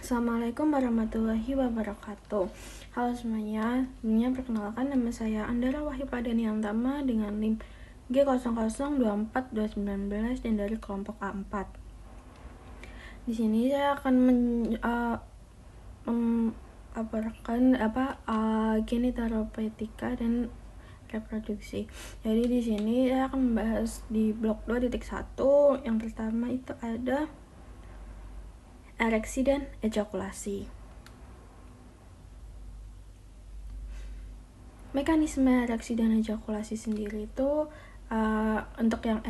Assalamualaikum warahmatullahi wabarakatuh. Halo semuanya, sebelumnya perkenalkan nama saya Andara Wahyu Padaniantama dengan NIM G0024-2019 dan dari kelompok A4. Di sini saya akan memaparkan genitaropetika dan reproduksi. Jadi di sini saya akan membahas di blok 2.1. Yang pertama itu ada ereksi dan ejakulasi. Mekanisme ereksi dan ejakulasi sendiri itu untuk yang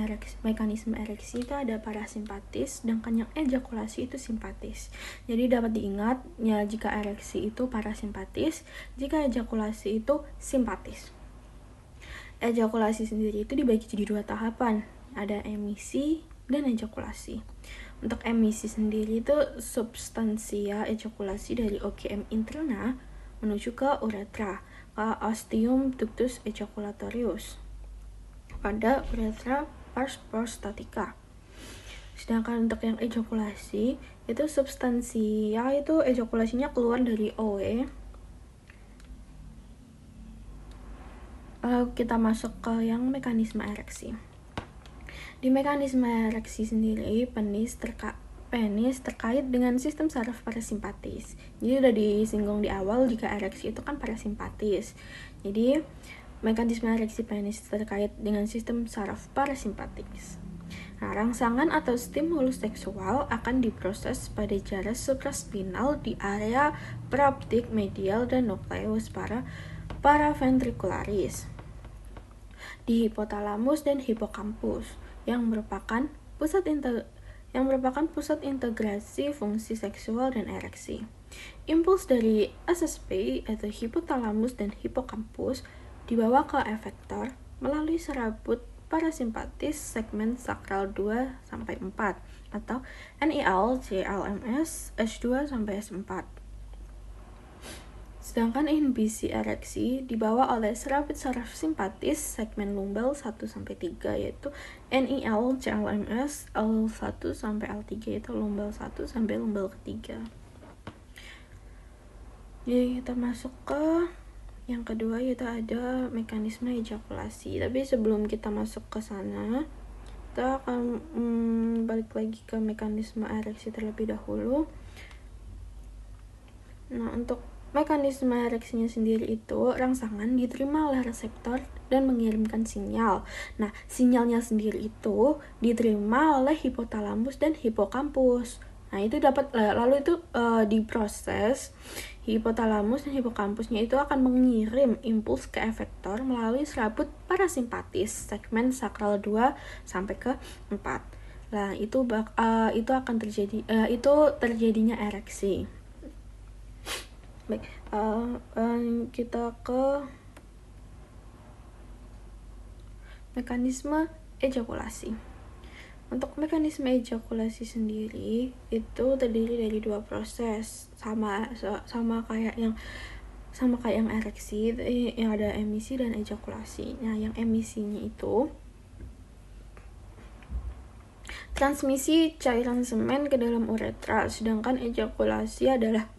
mekanisme ereksi itu ada parasimpatis, sedangkan yang ejakulasi itu simpatis. Jadi dapat diingat ya, jika ereksi itu parasimpatis, jika ejakulasi itu simpatis. Ejakulasi sendiri itu dibagi jadi dua tahapan, ada emisi dan ejakulasi. Untuk emisi sendiri itu substansia ejakulasi dari OGM interna menuju ke uretra, ke ostium ductus ejaculatorius pada uretra pars prostatica. Sedangkan untuk yang ejakulasi itu substansia itu ejakulasinya keluar dari OE. Lalu kita masuk ke yang mekanisme ereksi. Di mekanisme ereksi sendiri, penis terkait dengan sistem saraf parasimpatis. Jadi udah disinggung di awal jika ereksi itu kan parasimpatis. Jadi mekanisme ereksi penis terkait dengan sistem saraf parasimpatis. Nah, rangsangan atau stimulus seksual akan diproses pada jaras supraspinal di area praoptik medial dan nukleus paraventricularis, di hipotalamus dan hipokampus yang merupakan pusat integrasi fungsi seksual dan ereksi. Impuls dari SSP atau hipotalamus dan hipokampus dibawa ke efektor melalui serabut parasimpatis segmen sakral 2-4 atau NIL, CLMS, S2 sampai S4. Sedangkan inhibisi ereksi dibawa oleh serabut saraf simpatis segmen lumbal 1-3 yaitu NIL, CLMS, L1 sampai L3 yaitu lumbal 1 sampai lumbal ketiga. Jadi kita masuk ke yang kedua yaitu ada mekanisme ejakulasi. Tapi sebelum kita masuk ke sana, kita akan balik lagi ke mekanisme ereksi terlebih dahulu. Nah, untuk mekanisme ereksinya sendiri itu rangsangan diterima oleh reseptor dan mengirimkan sinyal. Nah, sinyalnya sendiri itu diterima oleh hipotalamus dan hipokampus. Nah, itu dapat lalu itu diproses. Hipotalamus dan hipokampusnya itu akan mengirim impuls ke efektor melalui serabut parasimpatis segmen sakral 2 sampai ke 4. Nah, itu akan terjadi itu terjadinya ereksi. Baik, kita ke mekanisme ejakulasi. Untuk mekanisme ejakulasi sendiri itu terdiri dari dua proses, sama kayak yang ereksi, yang ada emisi dan ejakulasi. Nah, yang emisinya itu transmisi cairan semen ke dalam uretra, sedangkan ejakulasi adalah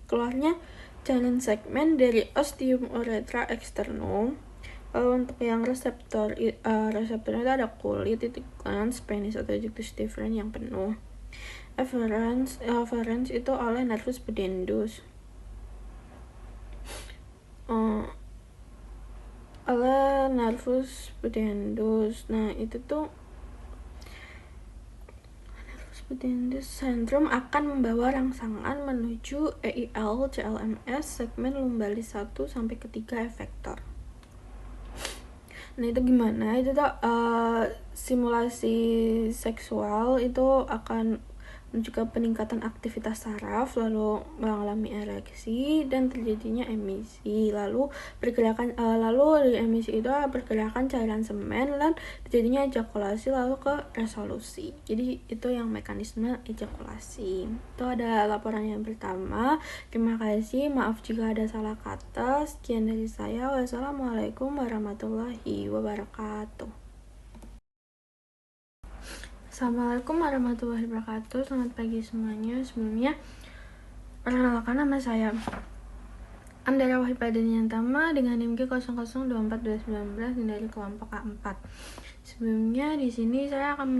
keluarnya cairan segmen dari ostium uretra externum. Untuk yang reseptornya itu ada kulit, titik glans, penis atau ductus deferens yang penuh. Efferents itu oleh nervus pudendus. Oleh nervus pudendus. Nah, itu tuh Pudendus syndrome akan membawa rangsangan menuju EIL CLMS segmen lumbalis 1 sampai ke 3 efektor. Nah, itu gimana? Itu tuh simulasi seksual itu akan juga peningkatan aktivitas saraf, lalu mengalami ereksi dan terjadinya emisi, lalu di emisi itu pergerakan cairan semen dan terjadinya ejakulasi lalu ke resolusi. Jadi itu yang mekanisme ejakulasi. Itu ada laporan yang pertama. Terima kasih, maaf jika ada salah kata. Sekian dari saya. Wassalamualaikum warahmatullahi wabarakatuh. Assalamualaikum warahmatullahi wabarakatuh. Selamat pagi semuanya. Sebelumnya Perkenalkan, nama saya Andara Wahid Pradanyantama dengan NIM G00242019 dari kelompok A4. Sebelumnya di sini saya akan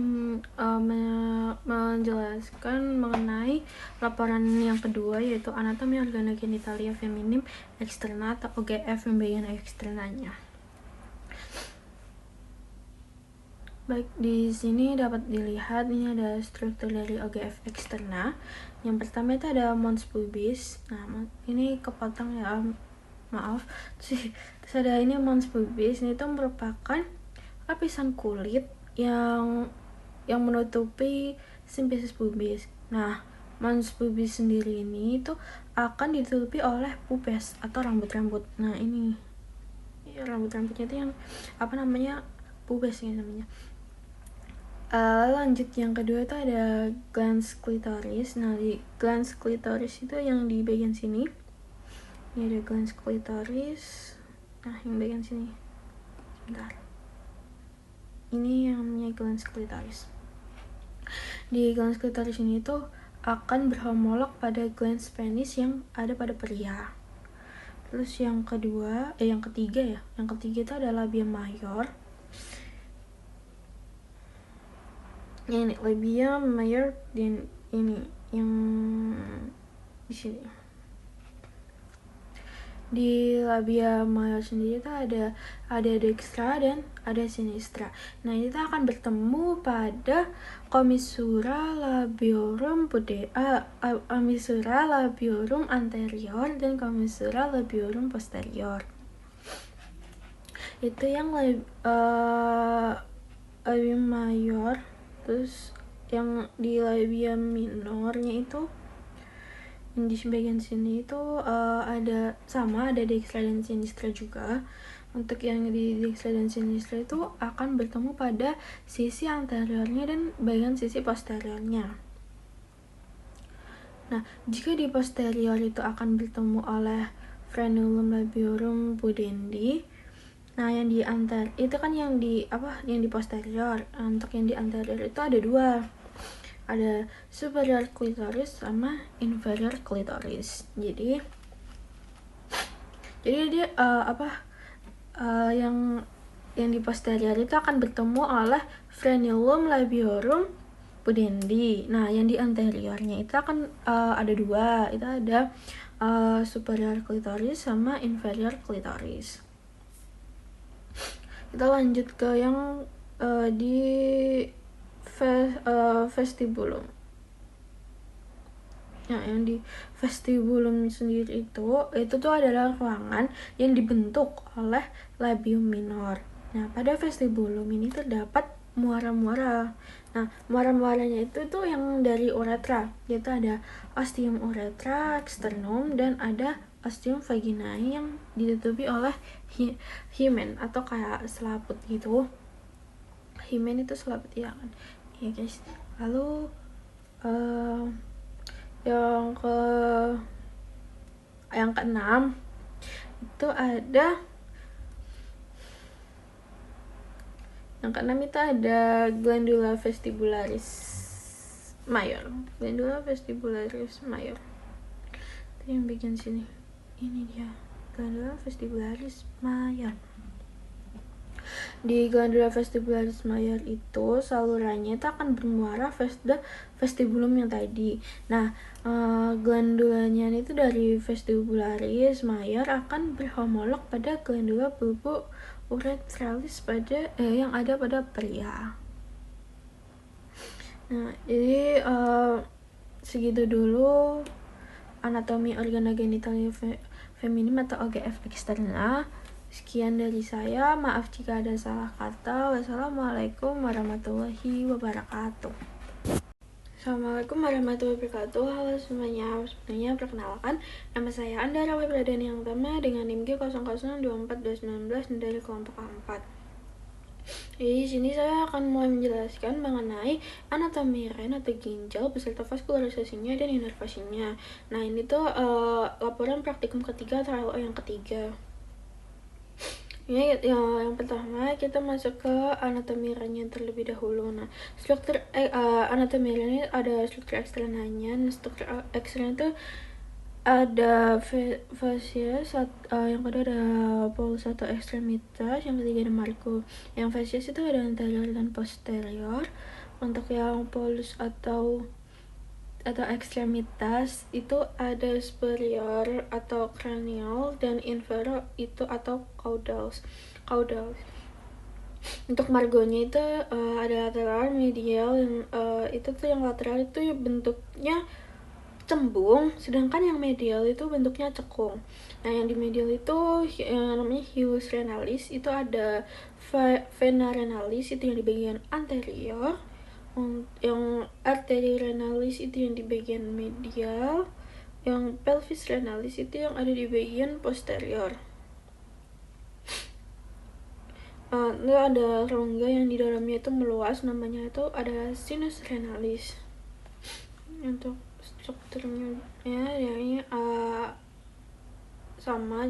menjelaskan mengenai laporan yang kedua, yaitu anatomi organa genitalia feminim eksterna atau OGF yang bagian eksternanya. Baik, di sini dapat dilihat ini ada struktur dari OGF eksterna. Yang pertama itu ada mons pubis. Nah, ini kepotong ya, maaf. Terus ada ini mons pubis. Ini tuh merupakan lapisan kulit yang menutupi simfisis pubis. Nah, mons pubis sendiri ini itu akan ditutupi oleh pubes atau rambut-rambut. Nah, ini rambut-rambutnya itu yang pubes ya namanya. Lanjut yang kedua itu ada glans klitoris. Nah, di glans klitoris itu yang di bagian sini. Ini ada glans klitoris. Nah, yang bagian sini. Sebentar. Ini yang namanya glans klitoris. Di glans klitoris ini tuh akan berhomolog pada glans penis yang ada pada pria. Terus yang ketiga itu ada labia major. Ini labia major dan ini yang di sini. Di labia major sendiri itu ada dextra dan ada sinistra. Nah, itu akan bertemu pada commissura labiorum anterior dan commissura labiorum posterior. Itu yang labia major. Terus yang di labia minornya itu yang di bagian sini itu ada dextra dan sinistra juga. Untuk yang di dextra dan sinistra itu akan bertemu pada sisi anteriornya dan bagian sisi posteriornya. Nah, jika di posterior itu akan bertemu oleh frenulum labiorum pudendi. Nah, yang di itu kan yang di posterior. Untuk yang di anterior itu ada dua. Ada superior klitoris sama inferior klitoris. Jadi dia yang di posterior itu akan bertemu oleh frenulum labiorum pudendi. Nah, yang di anteriornya itu akan ada dua. Itu ada superior klitoris sama inferior klitoris. Kita lanjut ke yang di vestibulum. Nah, yang di vestibulum sendiri itu tuh adalah ruangan yang dibentuk oleh labium minor. Nah, pada vestibulum ini terdapat muara-muara. Nah, muara-muaranya itu tuh yang dari uretra. Yaitu ada ostium uretra externum dan ada ostium vaginae yang ditutupi oleh hymen atau kayak selaput gitu. Hymen itu selaput ya kan. Ya guys. Lalu yang keenam itu ada glandula vestibularis major. Itu yang bagian sini. Ini dia glandula vestibularis major. Di glandula vestibularis major itu salurannya itu akan bermuara vestibulum yang tadi. Nah, glandulanya itu dari vestibularis major akan berhomolog pada glandula bulbo urethralis yang ada pada pria. Nah, jadi segitu dulu anatomi organa genitalia feminim atau OGF eksterna. Sekian dari saya, maaf jika ada salah kata. Wassalamualaikum warahmatullahi wabarakatuh. Assalamualaikum warahmatullahi wabarakatuh. Halo semuanya, sebelumnya perkenalkan, nama saya Andara Wahid Pradanyantama dengan NIM G00242019 dari kelompok A4. Jadi di sini saya akan mulai menjelaskan mengenai anatomi ren atau ginjal beserta vaskularisasinya dan inervasinya. Nah, ini tuh laporan praktikum ketiga atau yang ketiga. Ini yang pertama kita masuk ke anatomi rennya terlebih dahulu. Nah, struktur anatomi ren ini ada struktur eksternanya. Nah, struktur eksternanya itu ada facies, yang kedua ada polus atau ekstremitas, yang ketiga ada margo. Yang facies itu ada anterior dan posterior. Untuk yang polus atau ekstremitas itu ada superior atau cranial, dan inferior itu atau caudals. Untuk margonya itu ada lateral, medial, yang itu tuh yang lateral itu bentuknya cembung, sedangkan yang medial itu bentuknya cekung. Nah, yang di medial itu namanya hius renalis, itu ada vena renalis itu yang di bagian anterior, yang arteri renalis itu yang di bagian medial, yang pelvis renalis itu yang ada di bagian posterior. Itu ada rongga yang di dalamnya itu meluas, namanya itu ada sinus renalis. Untuk strukturnya ya ini sama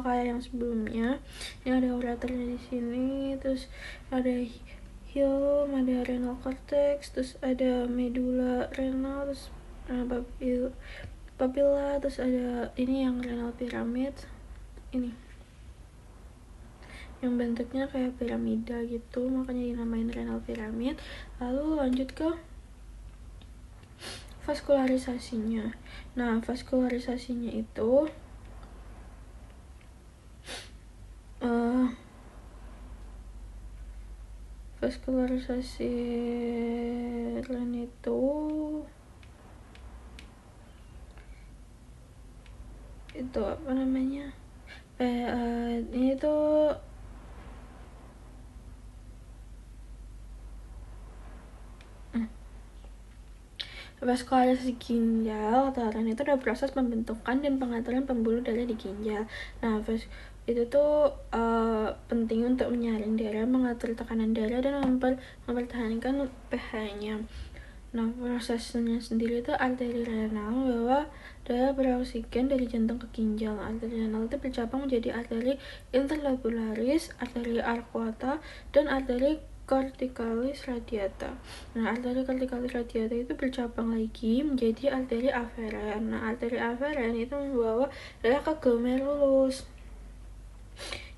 kayak yang sebelumnya. Ini ada ureternya di sini, terus ada hilum, ada renal cortex, terus ada medula renal, terus papilla, terus ada ini yang renal pyramid, ini yang bentuknya kayak piramida gitu, makanya dinamain renal pyramid. Lalu lanjut ke vaskularisasinya. Nah, vaskularisasinya itu vaskularisasi lain itu apa namanya, ini tuh vaskularisasi ginjal atau RN itu adalah proses pembentukan dan pengaturan pembuluh darah di ginjal. Nah, itu tuh penting untuk menyaring darah, mengatur tekanan darah, dan mempertahankan pH-nya. Nah, prosesnya sendiri itu arteri renal bahwa darah beroksigen dari jantung ke ginjal. Arteri renal itu bercabang menjadi arteri interlobularis, arteri arcuata, dan arteri corticalis radiata. Nah, arteri corticalis radiata itu bercabang lagi menjadi arteri aferen. Nah, arteri aferen itu membawa darah ke glomerulus.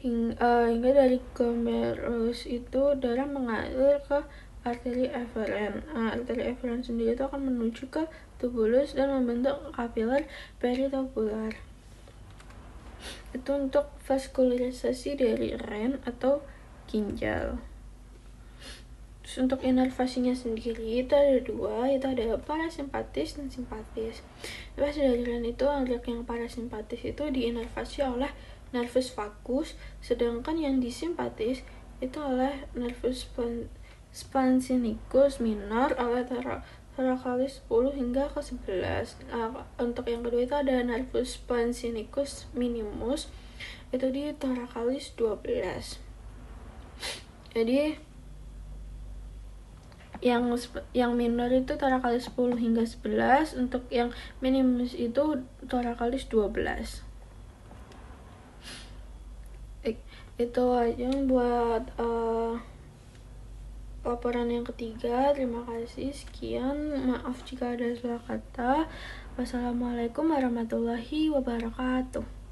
Hingga dari glomerulus itu darah mengalir ke arteri eferen. Arteri eferen sendiri itu akan menuju ke tubulus dan membentuk kapiler peritubular. Itu untuk vaskularisasi dari ren atau ginjal. Terus untuk inervasinya sendiri itu ada dua, itu ada parasimpatis dan simpatis. Terus dari ren itu yang parasimpatis itu diinervasi oleh nervus vagus, sedangkan yang disimpatis itu oleh nervus sponsinicus minor oleh thoracalis 10 hingga ke 11. Untuk yang kedua itu ada nervus sponsinicus minimus, itu di thoracalis 12. Jadi yang minor itu thoracalis 10 hingga 11, untuk yang minimus itu thoracalis 12. Itu aja buat laporan yang ketiga. Terima kasih, sekian, maaf jika ada salah kata. Wassalamualaikum warahmatullahi wabarakatuh.